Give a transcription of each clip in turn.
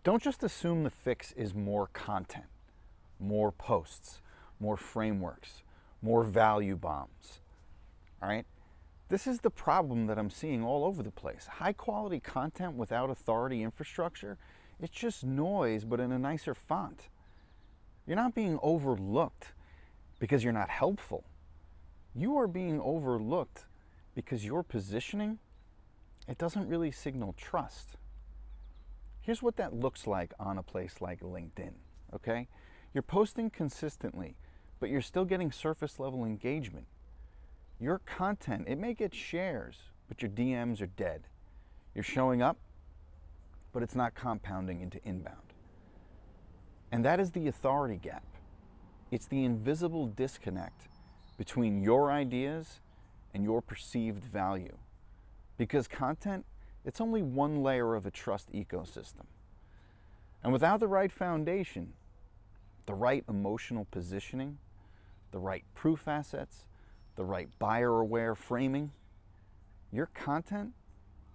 Don't just assume the fix is more content, more posts, more frameworks, more value bombs. All right? This is the problem that I'm seeing all over the place. High quality content without authority infrastructure, it's just noise but in a nicer font. You're not being overlooked because you're not helpful. You are being overlooked because your positioning, it doesn't really signal trust. Here's what that looks like on a place like LinkedIn, okay? You're posting consistently, but you're still getting surface level engagement. Your content, it may get shares, but your DMs are dead. You're showing up, but it's not compounding into inbound. And that is the authority gap. It's the invisible disconnect between your ideas and your perceived value. Because content, it's only one layer of a trust ecosystem. And without the right foundation, the right emotional positioning, the right proof assets, the right buyer-aware framing, your content,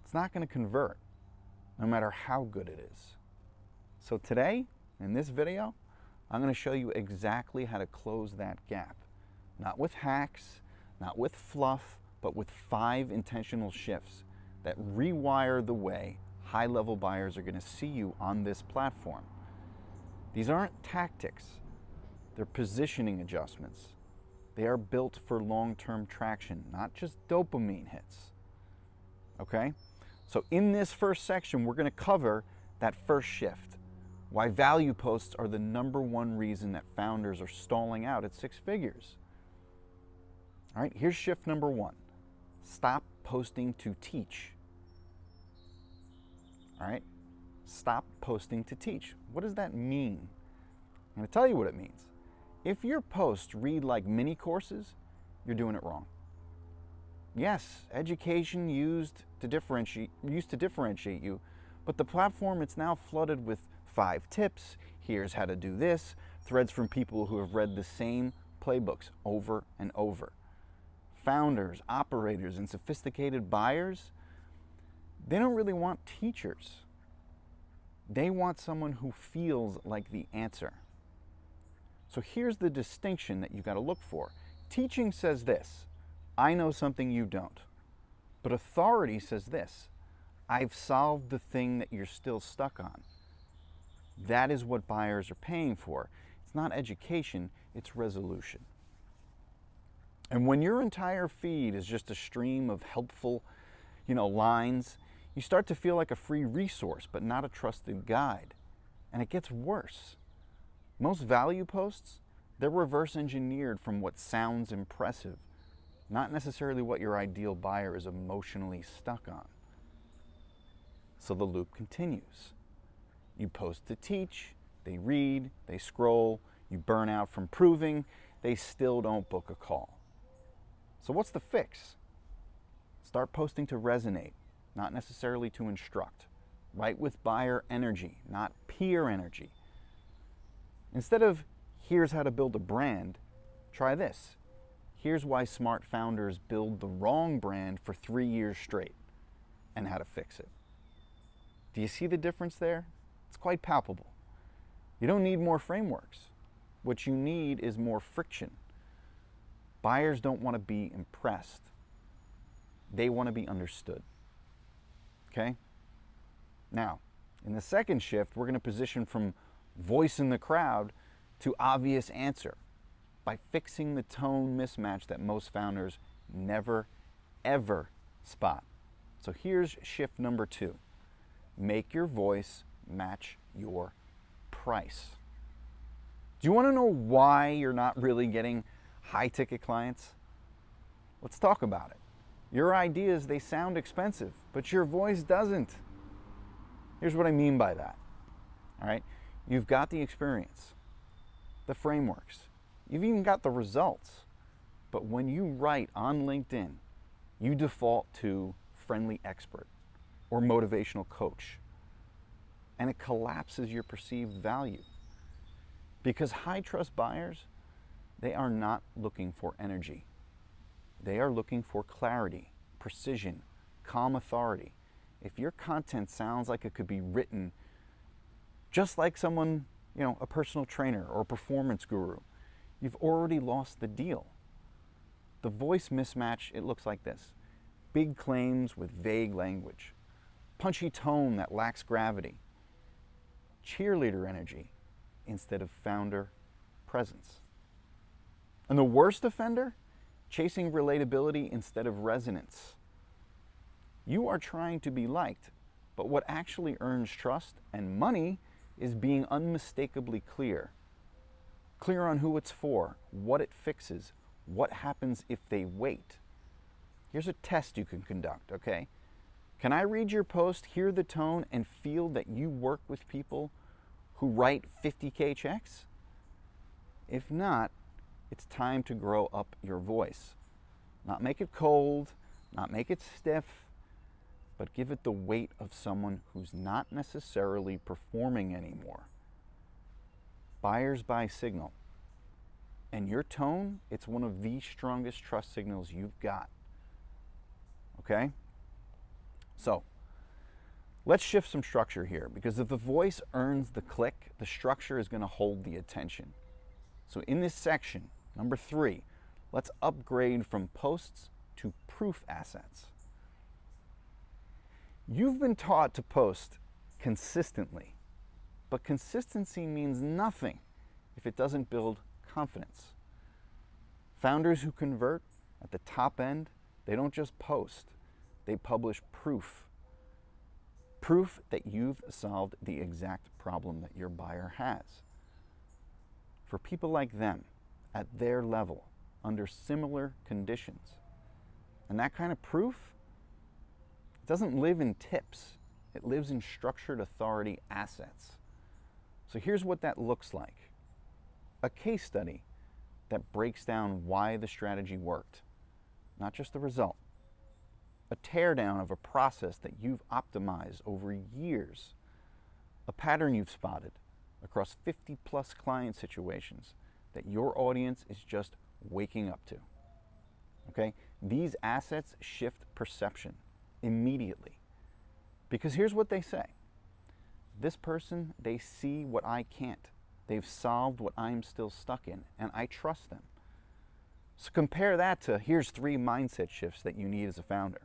it's not going to convert, no matter how good it is. So today, in this video, I'm going to show you exactly how to close that gap. Not with hacks, not with fluff, but with 5 intentional shifts that rewire the way high-level buyers are going to see you on this platform. These aren't tactics, they're positioning adjustments. They are built for long-term traction, not just dopamine hits. Okay? So in this first section, we're going to cover that first shift. Why value posts are the #1 reason that founders are stalling out at 6 figures. All right, here's shift number 1. Stop posting to teach. All right, stop posting to teach. What does that mean? I'm going to tell you what it means. If your posts read like mini courses, you're doing it wrong. Yes, education used to differentiate you, but the platform, it's now flooded with 5 tips. Here's how to do this. Threads from people who have read the same playbooks over and over. Founders, operators, and sophisticated buyers, they don't really want teachers. They want someone who feels like the answer. So here's the distinction that you got to look for. Teaching says this: I know something you don't. But authority says this: I've solved the thing that you're still stuck on. That is what buyers are paying for. It's not education, it's resolution. And when your entire feed is just a stream of helpful, lines, you start to feel like a free resource, but not a trusted guide. And it gets worse. Most value posts, they're reverse engineered from what sounds impressive, not necessarily what your ideal buyer is emotionally stuck on. So the loop continues. You post to teach, they read, they scroll, you burn out from proving, they still don't book a call. So what's the fix? Start posting to resonate, not necessarily to instruct. Write with buyer energy, not peer energy. Instead of, here's how to build a brand, try this. Here's why smart founders build the wrong brand for 3 years straight, and how to fix it. Do you see the difference there? It's quite palpable. You don't need more frameworks. What you need is more friction. Buyers don't want to be impressed. They want to be understood. Okay? Now, in the second shift, we're going to position from voice in the crowd to obvious answer by fixing the tone mismatch that most founders never, ever spot. So here's shift number 2. Make your voice match your price. Do you want to know why you're not really getting high-ticket clients? Let's talk about it. Your ideas, they sound expensive, but your voice doesn't. Here's what I mean by that. All right? You've got the experience, the frameworks, you've even got the results. But when you write on LinkedIn, you default to friendly expert or motivational coach, and it collapses your perceived value. Because high trust buyers, they are not looking for energy. They are looking for clarity, precision, calm authority. If your content sounds like it could be written Just like someone, a personal trainer or a performance guru, you've already lost the deal. The voice mismatch, it looks like this. Big claims with vague language. Punchy tone that lacks gravity. Cheerleader energy instead of founder presence. And the worst offender? Chasing relatability instead of resonance. You are trying to be liked, but what actually earns trust and money is being unmistakably clear. Clear on who it's for, what it fixes, what happens if they wait. Here's a test you can conduct, okay? Can I read your post, hear the tone, and feel that you work with people who write 50K checks? If not, it's time to grow up your voice. Not make it cold, not make it stiff, but give it the weight of someone who's not necessarily performing anymore. Buyers buy signal. And your tone, it's one of the strongest trust signals you've got. Okay? So, let's shift some structure here, because if the voice earns the click, the structure is going to hold the attention. So in this section, number 3, let's upgrade from posts to proof assets. You've been taught to post consistently, but consistency means nothing if it doesn't build confidence. Founders who convert at the top end, they don't just post, they publish proof. Proof that you've solved the exact problem that your buyer has. For people like them, at their level, under similar conditions. And that kind of proof, it doesn't live in tips. It lives in structured authority assets. So here's what that looks like. A case study that breaks down why the strategy worked, not just the result. A teardown of a process that you've optimized over years. A pattern you've spotted across 50 plus client situations that your audience is just waking up to. Okay? These assets shift perception immediately. Because here's what they say. This person, they see what I can't. They've solved what I'm still stuck in, and I trust them. So compare that to, here's 3 mindset shifts that you need as a founder,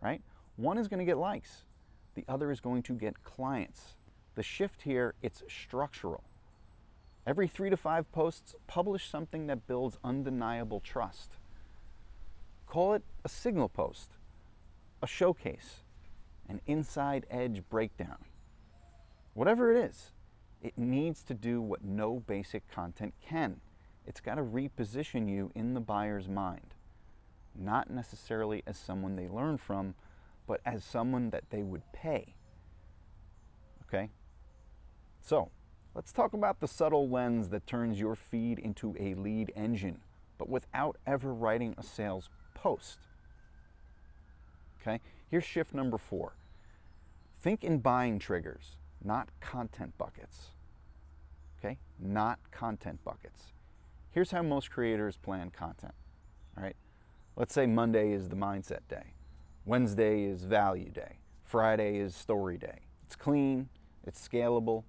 right? One is going to get likes. The other is going to get clients. The shift here, it's structural. Every 3 to 5 posts, publish something that builds undeniable trust. Call it a signal post, a showcase, an inside edge breakdown. Whatever it is, it needs to do what no basic content can. It's got to reposition you in the buyer's mind, not necessarily as someone they learn from, but as someone that they would pay. Okay? So, let's talk about the subtle lens that turns your feed into a lead engine, but without ever writing a sales post. Okay? Here's shift number 4. Think in buying triggers, not content buckets. Okay? Not content buckets. Here's how most creators plan content. All right? Let's say Monday is the mindset day. Wednesday is value day. Friday is story day. It's clean, it's scalable,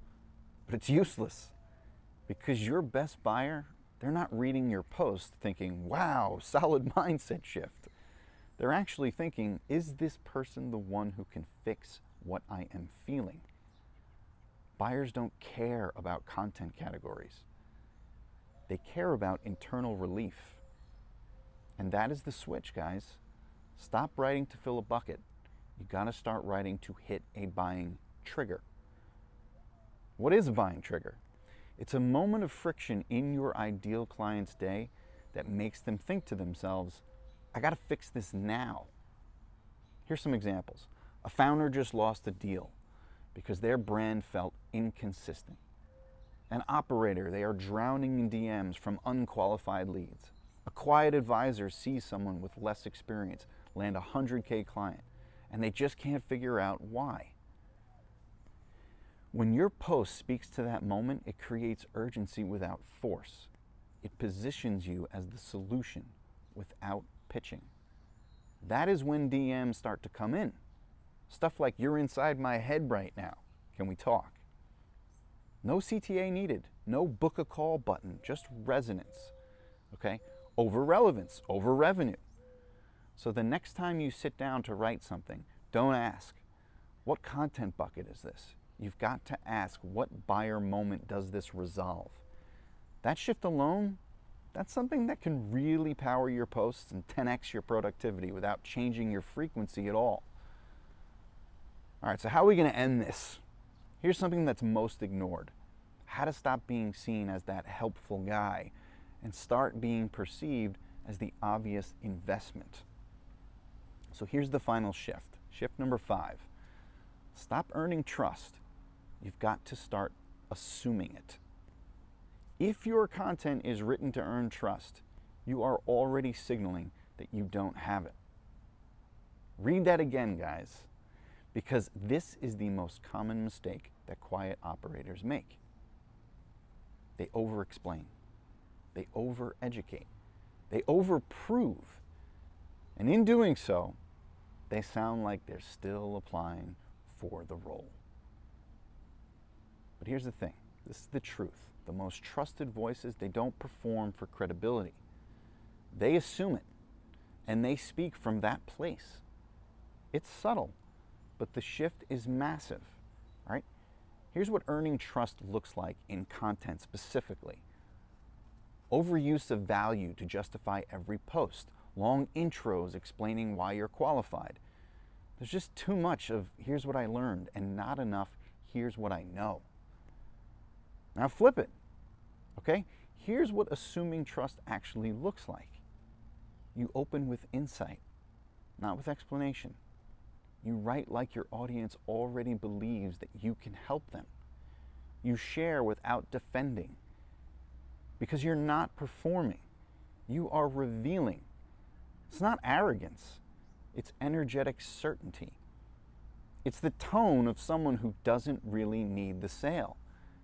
but it's useless because your best buyer, they're not reading your post thinking, wow, solid mindset shift. They're actually thinking, is this person the one who can fix what I am feeling? Buyers don't care about content categories. They care about internal relief. And that is the switch, guys. Stop writing to fill a bucket. You gotta start writing to hit a buying trigger. What is a buying trigger? It's a moment of friction in your ideal client's day that makes them think to themselves, I gotta fix this now. Here's some examples. A founder just lost a deal because their brand felt inconsistent. An operator, they are drowning in DMs from unqualified leads. A quiet advisor sees someone with less experience land a 100K client, and they just can't figure out why. When your post speaks to that moment, it creates urgency without force. It positions you as the solution without pitching. That is when DMs start to come in. Stuff like, you're inside my head right now. Can we talk? No CTA needed, no book a call button, just resonance, okay? Over relevance, over revenue. So the next time you sit down to write something, don't ask, what content bucket is this? You've got to ask, what buyer moment does this resolve? That shift alone, that's something that can really power your posts and 10x your productivity without changing your frequency at all. All right, so how are we going to end this? Here's something that's most ignored. How to stop being seen as that helpful guy and start being perceived as the obvious investment. So here's the final shift. Shift number 5. Stop earning trust. You've got to start assuming it. If your content is written to earn trust, you are already signaling that you don't have it. Read that again, guys, because this is the most common mistake that quiet operators make. They over-explain, they over-educate, they over-prove, and in doing so, they sound like they're still applying for the role. But here's the thing, this is the truth. The most trusted voices, they don't perform for credibility. They assume it, and they speak from that place. It's subtle, but the shift is massive, all right? Here's what earning trust looks like in content specifically. Overuse of value to justify every post. Long intros explaining why you're qualified. There's just too much of here's what I learned and not enough here's what I know. Now flip it, okay? Here's what assuming trust actually looks like. You open with insight, not with explanation. You write like your audience already believes that you can help them. You share without defending, because you're not performing. You are revealing. It's not arrogance. It's energetic certainty. It's the tone of someone who doesn't really need the sale,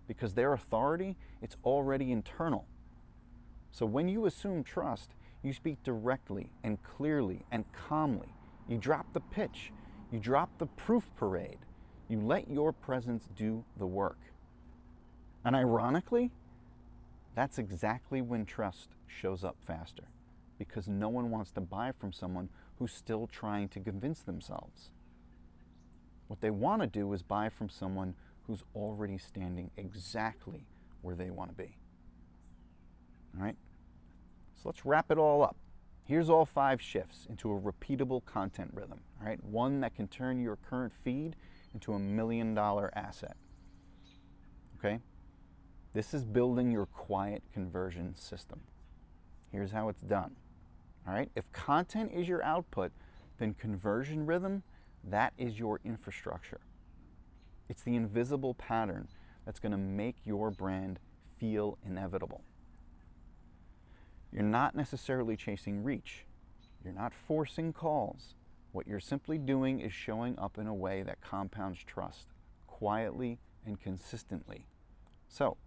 because their authority, it's already internal. So when you assume trust, you speak directly and clearly and calmly. You drop the pitch. You drop the proof parade. You let your presence do the work. And ironically, that's exactly when trust shows up faster, because no one wants to buy from someone who's still trying to convince themselves. What they want to do is buy from someone who's already standing exactly where they want to be. All right? So let's wrap it all up. Here's all 5 shifts into a repeatable content rhythm, all right? One that can turn your current feed into $1 million asset, okay? This is building your quiet conversion system. Here's how it's done, all right? If content is your output, then conversion rhythm, that is your infrastructure. It's the invisible pattern that's going to make your brand feel inevitable. You're not necessarily chasing reach. You're not forcing calls. What you're simply doing is showing up in a way that compounds trust, quietly and consistently. So,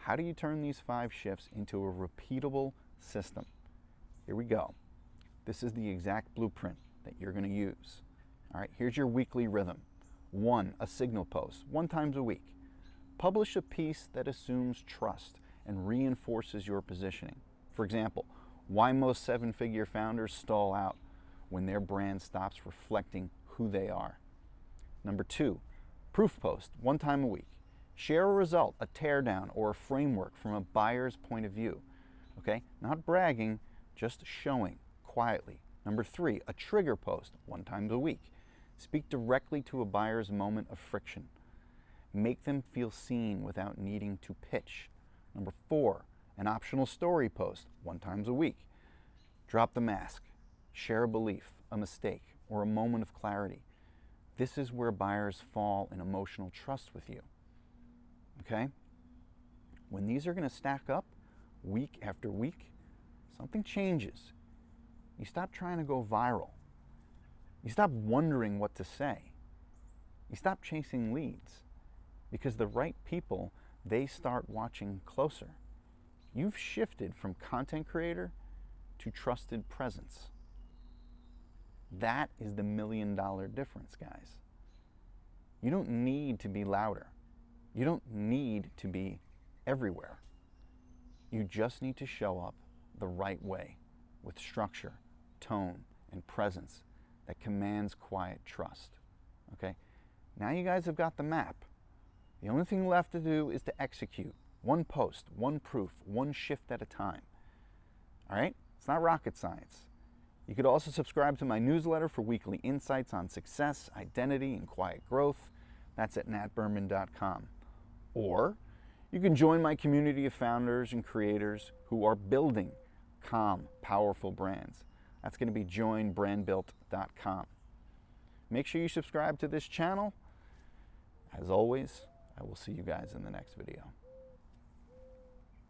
how do you turn these 5 shifts into a repeatable system? Here we go. This is the exact blueprint that you're going to use. All right, here's your weekly rhythm. 1, a signal post, 1 time a week. Publish a piece that assumes trust and reinforces your positioning. For example, why most 7-figure founders stall out when their brand stops reflecting who they are. Number 2, proof post, 1 time a week. Share a result, a teardown, or a framework from a buyer's point of view. Okay, not bragging, just showing quietly. Number 3, a trigger post, 1 time a week. Speak directly to a buyer's moment of friction. Make them feel seen without needing to pitch. Number 4, an optional story post, 1 time a week. Drop the mask. Share a belief, a mistake, or a moment of clarity. This is where buyers fall in emotional trust with you. Okay? When these are going to stack up week after week, something changes. You stop trying to go viral. You stop wondering what to say. You stop chasing leads, because the right people, they start watching closer. You've shifted from content creator to trusted presence. That is the $1 million difference, guys. You don't need to be louder. You don't need to be everywhere. You just need to show up the right way with structure, tone, and presence that commands quiet trust. Okay? Now you guys have got the map. The only thing left to do is to execute. One post, one proof, one shift at a time. All right? It's not rocket science. You could also subscribe to my newsletter for weekly insights on success, identity, and quiet growth. That's at natberman.com. Or you can join my community of founders and creators who are building calm, powerful brands. That's going to be joinbrandbuilt.com. Make sure you subscribe to this channel. As always, I will see you guys in the next video.